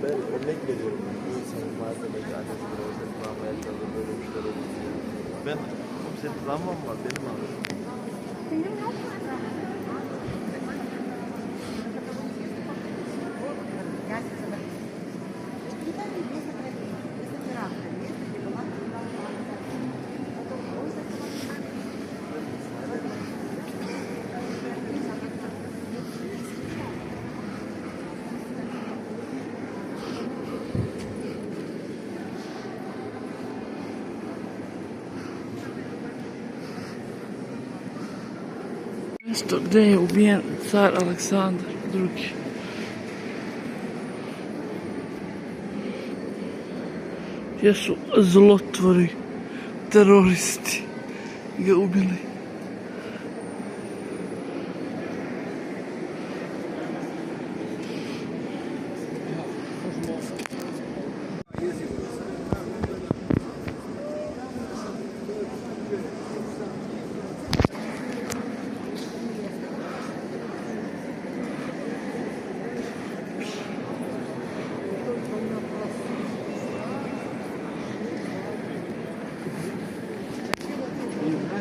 Ben örnek veriyorum. Bu insanın malzemeci annesi böyle travmaya çalışıyor, böyle bir şeyler oluyor. Ben, senin travman var, benim ağrım. Benim yok. Mjesto gdje je ubijen car Aleksandar II. Gdje su zlotvori, teroristi ga ubili.